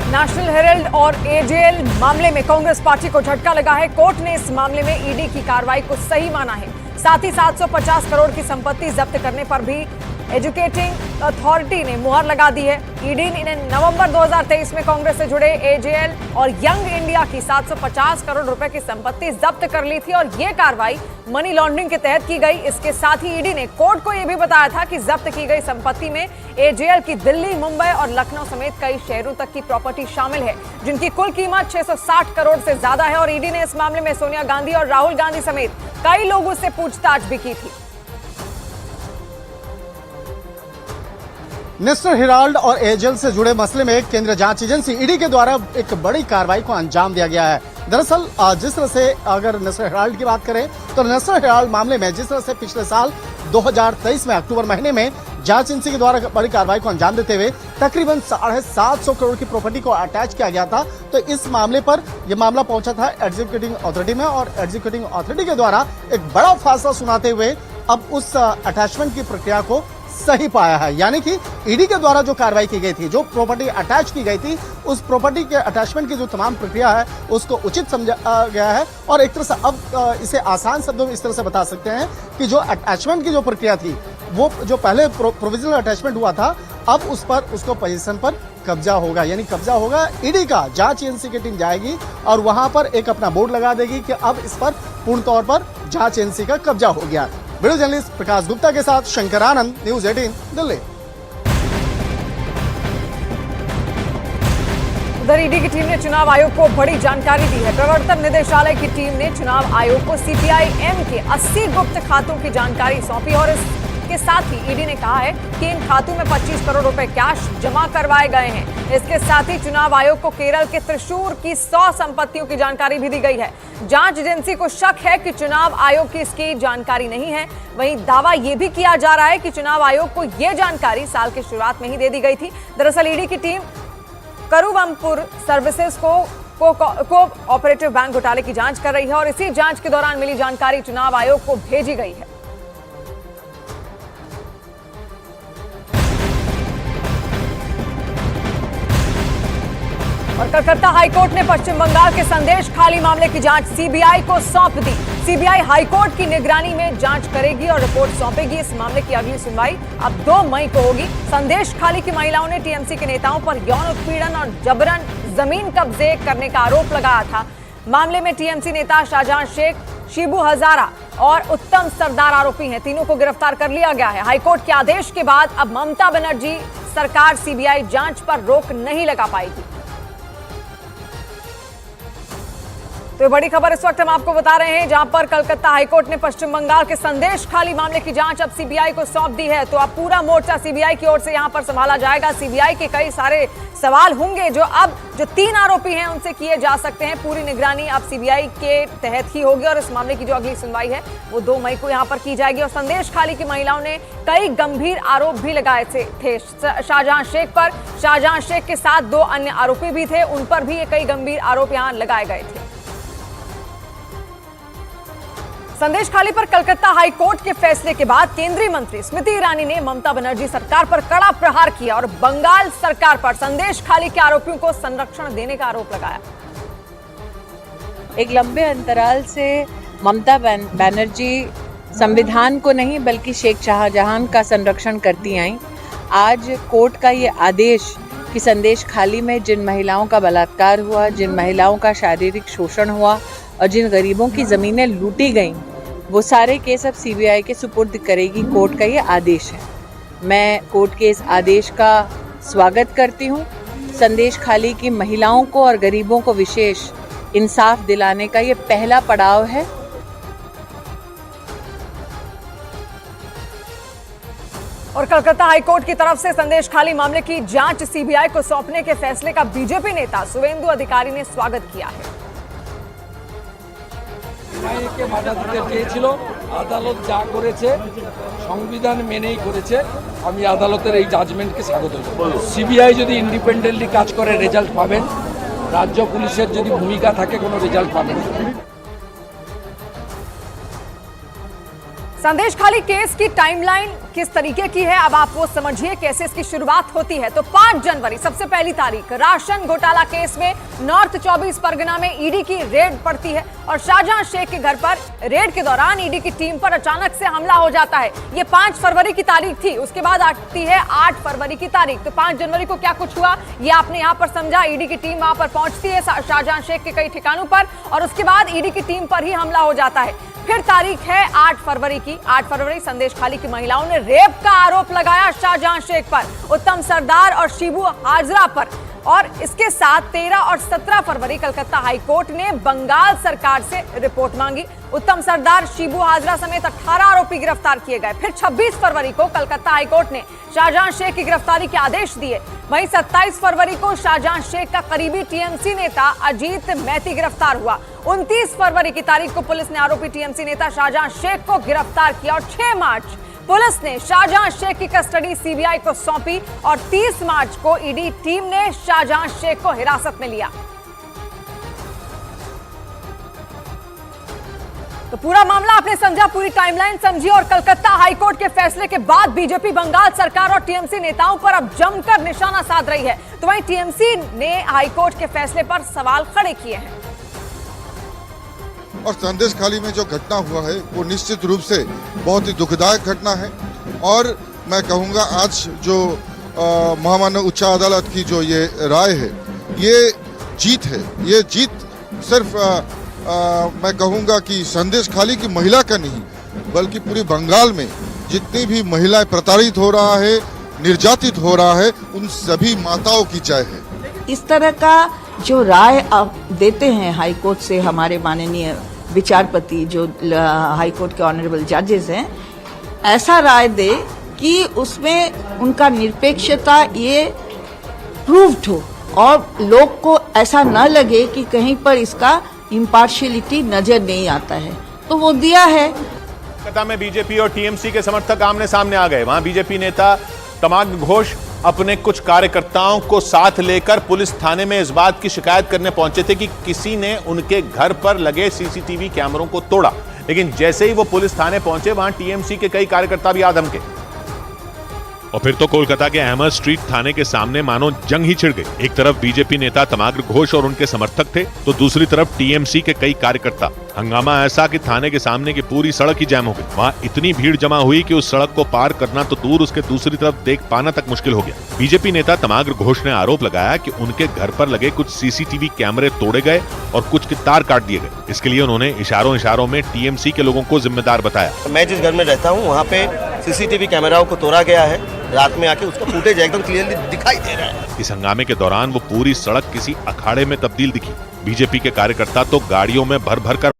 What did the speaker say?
National Herald और AJL मामले में कांग्रेस पार्टी को झटका लगा है। कोर्ट ने इस मामले में ईडी की कार्रवाई को सही माना है। साथ ही 750 करोड़ की संपत्ति जब्त करने पर भी एजुकेटिंग अथॉरिटी ने मुहर लगा दी है। ईडी ने नवंबर 2023 में कांग्रेस से जुड़े एजेएल और यंग इंडिया की 750 करोड़ रुपए की संपत्ति जब्त कर ली थी और यह कार्रवाई मनी लॉन्ड्रिंग के तहत की गई। इसके साथ ही ईडी ने कोर्ट को यह भी बताया था कि जब्त की गई संपत्ति में एजेएल की दिल्ली, मुंबई और लखनऊ समेत कई शहरों तक की प्रॉपर्टी शामिल है, जिनकी कुल कीमत 660 करोड़ से ज्यादा है। और ईडी ने इस मामले में सोनिया गांधी और राहुल गांधी समेत कई लोगों से पूछताछ भी की थी। नेशनल हेराल्ड और एजेएल से जुड़े मसले में केंद्रीय जांच एजेंसी ईडी के द्वारा एक बड़ी कार्रवाई को अंजाम दिया गया है। दरअसल जिस तरह से अगर नेशनल हेराल्ड की बात करें तो नेशनल हेराल्ड मामले में जिस तरह से पिछले साल 2023 में अक्टूबर महीने में जांच एजेंसी के द्वारा बड़ी कार्रवाई को अंजाम देते हुए तकरीबन 750 करोड़ की प्रॉपर्टी को अटैच किया गया था, तो इस मामले पर यह मामला पहुंचा था एग्जीक्यूटिंग अथॉरिटी में और एग्जीक्यूटिंग अथॉरिटी के द्वारा एक बड़ा फैसला सुनाते हुए अब उस अटैचमेंट की प्रक्रिया को सही पाया है। यानी कि ईडी के द्वारा जो कार्रवाई की गई थी, जो प्रॉपर्टी अटैच की गई थी, उस प्रॉपर्टी के अटैचमेंट की जो तमाम प्रक्रिया है उसको उचित समझा गया है। और एक तरह से अब इसे आसान शब्दों में इस तरह से बता सकते हैं कि जो अटैचमेंट की जो प्रक्रिया थी, वो जो पहले प्रोविजनल अटैचमेंट हुआ था, अब उस पर उसको पोजीशन पर कब्जा होगा। यानी कब्जा होगा ईडी का, जांच एजेंसी की टीम जाएगी और वहां पर एक अपना बोर्ड लगा देगी कि अब इस पर पूर्ण तौर पर जांच एजेंसी का कब्जा हो गया। वीडियो जर्नलिस्ट प्रकाश गुप्ता के साथ शंकर आनंद, न्यूज़ 18 दिल्ली। उधर ईडी की टीम ने चुनाव आयोग को बड़ी जानकारी दी है। प्रवर्तन निदेशालय की टीम ने चुनाव आयोग को सीपीआई-एम के 80 गुप्त खातों की जानकारी सौंपी और इसके साथ ही ईडी ने कहा है कि इन खातों में 25 करोड़ रुपए कैश जमा करवाए गए हैं। इसके साथ ही चुनाव आयोग को केरल के त्रिशूर की 100 संपत्तियों की जानकारी भी दी गई है। जांच एजेंसी को शक है कि चुनाव आयोग की इसकी जानकारी नहीं है। वहीं दावा यह भी किया जा रहा है कि चुनाव आयोग को यह जानकारी साल की शुरुआत में ही दे दी गई थी। दरअसल ईडी की team करुवंपुर services co operative bank घोटाले की जांच कर रही है और इसी जांच के दौरान मिली जानकारी चुनाव आयोग को भेजी गई है। और कलकत्ता हाईकोर्ट ने पश्चिम बंगाल के संदेश खाली मामले की जांच सीबीआई को सौंप दी। सीबीआई हाईकोर्ट की निगरानी में जांच करेगी और रिपोर्ट सौंपेगी। इस मामले की अगली सुनवाई अब 2 मई को होगी। संदेश खाली की महिलाओं ने टीएमसी के नेताओं पर यौन उत्पीड़न और जबरन जमीन कब्जे करने का आरोप लगाया था। मामले में टीएमसी नेता शाहजहां शेख, शिबू हजारा और उत्तम सरदार आरोपी हैं। तीनों को गिरफ्तार कर लिया गया है। हाईकोर्ट के आदेश के बाद अब ममता बनर्जी सरकार सीबीआई जांच पर रोक नहीं लगा पाएगी। तो ये बड़ी खबर इस वक्त हम आपको बता रहे हैं, जहां पर कलकत्ता हाईकोर्ट ने पश्चिम बंगाल के संदेश खाली मामले की जांच अब सीबीआई को सौंप दी है। तो अब पूरा मोर्चा सीबीआई की ओर से यहां पर संभाला जाएगा। सीबीआई के कई सारे सवाल होंगे जो 3 आरोपी हैं उनसे किए जा सकते हैं। पूरी निगरानी अब सीबीआई के तहत ही होगी और इस मामले की जो अगली सुनवाई है वो 2 मई को यहां पर की जाएगी। और संदेश खाली की महिलाओं ने कई गंभीर आरोप भी लगाए थे शाहजहां शेख पर। शाहजहां शेख के साथ 2 अन्य आरोपी भी थे, उन पर भी कई गंभीर आरोप यहां लगाए गए थे। संदेश खाली पर कलकत्ता हाईकोर्ट के फैसले के बाद केंद्रीय मंत्री स्मृति ईरानी ने ममता बनर्जी सरकार पर कड़ा प्रहार किया और बंगाल सरकार पर संदेश खाली के आरोपियों को संरक्षण देने का आरोप लगाया। एक लंबे अंतराल से ममता बनर्जी संविधान को नहीं बल्कि शेख शाहजहां का संरक्षण करती आई। आज कोर्ट का ये आदेश कि संदेश खाली में जिन महिलाओं का बलात्कार हुआ, जिन महिलाओं का शारीरिक शोषण हुआ और जिन गरीबों की ज़मीनें लूटी गईं, वो सारे केस अब सीबीआई के सुपुर्द करेगी। कोर्ट का ये आदेश है। मैं कोर्ट के इस आदेश का स्वागत करती हूँ। संदेश खाली की महिलाओं को और गरीबों को विशेष इंसाफ दिलाने का ये पहला पड़ाव है। और कलकत्ता हाईकोर्ट की तरफ से संदेश खाली मामले की जांच सीबीआई को सौंपने के फैसले का बीजेपी नेता शुवेंदु अधिकारी ने स्वागत किया है। কে বাধা দিতে চেয়েছিল, আদালত যা করেছে সংবিধান মেনেই করেছে। আমি আদালতের এই জাজমেন্টকে স্বাগত জানাই। সিবিআই যদি ইন্ডিপেন্ডেন্টলি কাজ করে রেজাল্ট পাবেন, রাজ্য পুলিশের যদি ভূমিকা থাকে কোনো রেজাল্ট পাবেন। संदेश खाली केस की टाइमलाइन किस तरीके की है अब आप वो समझिए कैसे इसकी शुरुआत होती है। तो 5 जनवरी सबसे पहली तारीख राशन घोटाला केस में नॉर्थ 24 परगना में ईडी की रेड पड़ती है और शाहजहां शेख के घर पर रेड के दौरान ईडी की टीम पर अचानक से हमला हो जाता है। ये 5 फरवरी की तारीख थी। उसके बाद आती है 8 फरवरी की तारीख। तो 5 जनवरी को क्या कुछ हुआ ये आपने यहाँ पर समझा। ईडी की टीम वहां पर पहुंचती है शाहजहां शेख के कई ठिकानों पर और उसके बाद ईडी की टीम पर ही हमला हो जाता है। फिर तारीख है 8 फरवरी की। 8 फरवरी संदेश खाली की महिलाओं ने रेप का आरोप लगाया शाहजहां शेख पर, उत्तम सरदार और शिबू हाजरा पर। और इसके साथ 13 और 17 फरवरी कलकत्ता हाईकोर्ट ने बंगाल सरकार से रिपोर्ट मांगी। उत्तम सरदार, शिबू हाजरा समेत 18 आरोपी गिरफ्तार किए गए। फिर 26 फरवरी को कलकत्ता हाईकोर्ट ने शाहजहां शेख की गिरफ्तारी के आदेश दिए। वहीं 27 फरवरी को शाहजहां शेख का करीबी टीएमसी नेता अजीत मैती गिरफ्तार हुआ। 29 फरवरी की तारीख को पुलिस ने आरोपी टीएमसी नेता शाहजहां शेख को गिरफ्तार किया और 6 मार्च पुलिस ने शाहजहां शेख की कस्टडी सीबीआई को सौंपी और 30 मार्च को ईडी टीम ने शाहजहां शेख को हिरासत में लिया। तो पूरा मामला आपने समझा, पूरी टाइमलाइन समझी और कलकत्ता हाईकोर्ट के फैसले के बाद बीजेपी बंगाल सरकार और टीएमसी नेताओं पर अब जमकर निशाना साध रही है। तो वहीं टीएमसी ने हाईकोर्ट के फैसले पर सवाल खड़े किए हैं। और संदेश खाली में जो घटना हुआ है वो निश्चित रूप से बहुत ही दुखदायक घटना है और मैं कहूँगा आज जो महामानव उच्च अदालत की जो ये राय है ये जीत है। ये जीत सिर्फ मैं कहूँगा कि संदेश खाली की महिला का नहीं बल्कि पूरी बंगाल में जितनी भी महिलाएं प्रताड़ित हो रहा है, निर्यातित हो रहा है, उन सभी माताओं की जय है। इस तरह का जो राय आप देते हैं हाईकोर्ट से हमारे माननीय विचारपति जो हाईकोर्ट के ऑनरेबल जजेस हैं, ऐसा राय दे कि उसमें उनका निरपेक्षता ये प्रूव्ड हो और लोग को ऐसा न लगे कि कहीं पर इसका इम्पार्शियलिटी नजर नहीं आता है, तो वो दिया है। कलकत्ता में बीजेपी और टीएमसी के समर्थक आमने सामने आ गए। वहां बीजेपी नेता तमाग घोष अपने कुछ कार्यकर्ताओं को साथ लेकर पुलिस थाने में इस बात की शिकायत करने पहुंचे थे कि किसी ने उनके घर पर लगे सीसीटीवी कैमरों को तोड़ा। लेकिन जैसे ही वो पुलिस थाने पहुंचे वहां टीएमसी के कई कार्यकर्ता भी आ धमके और फिर तो कोलकाता के अहमद स्ट्रीट थाने के सामने मानो जंग ही छिड़ गई। एक तरफ बीजेपी नेता तमाग्र घोष और उनके समर्थक थे तो दूसरी तरफ टीएमसी के कई कार्यकर्ता। हंगामा ऐसा कि थाने के सामने की पूरी सड़क ही जैम हो गई। वहां इतनी भीड़ जमा हुई कि उस सड़क को पार करना तो दूर उसके दूसरी तरफ देख पाना तक मुश्किल हो गया। बीजेपी नेता तमाग्र घोष ने आरोप लगाया कि उनके घर पर लगे कुछ सीसीटीवी कैमरे तोड़े गए और कुछ के तार काट दिए गए। इसके लिए उन्होंने इशारों में टीएमसी के लोगों को जिम्मेदार बताया। मैं जिस घर में रहता हूँ वहाँ पे सीसीटीवी कैमराओं को तोड़ा गया है। रात में आके उसका फुटेज एकदम क्लियरली दिखाई दे रहा है। इस हंगामे के दौरान वो पूरी सड़क किसी अखाड़े में तब्दील दिखी। बीजेपी के कार्यकर्ता तो गाड़ियों में भर भर कर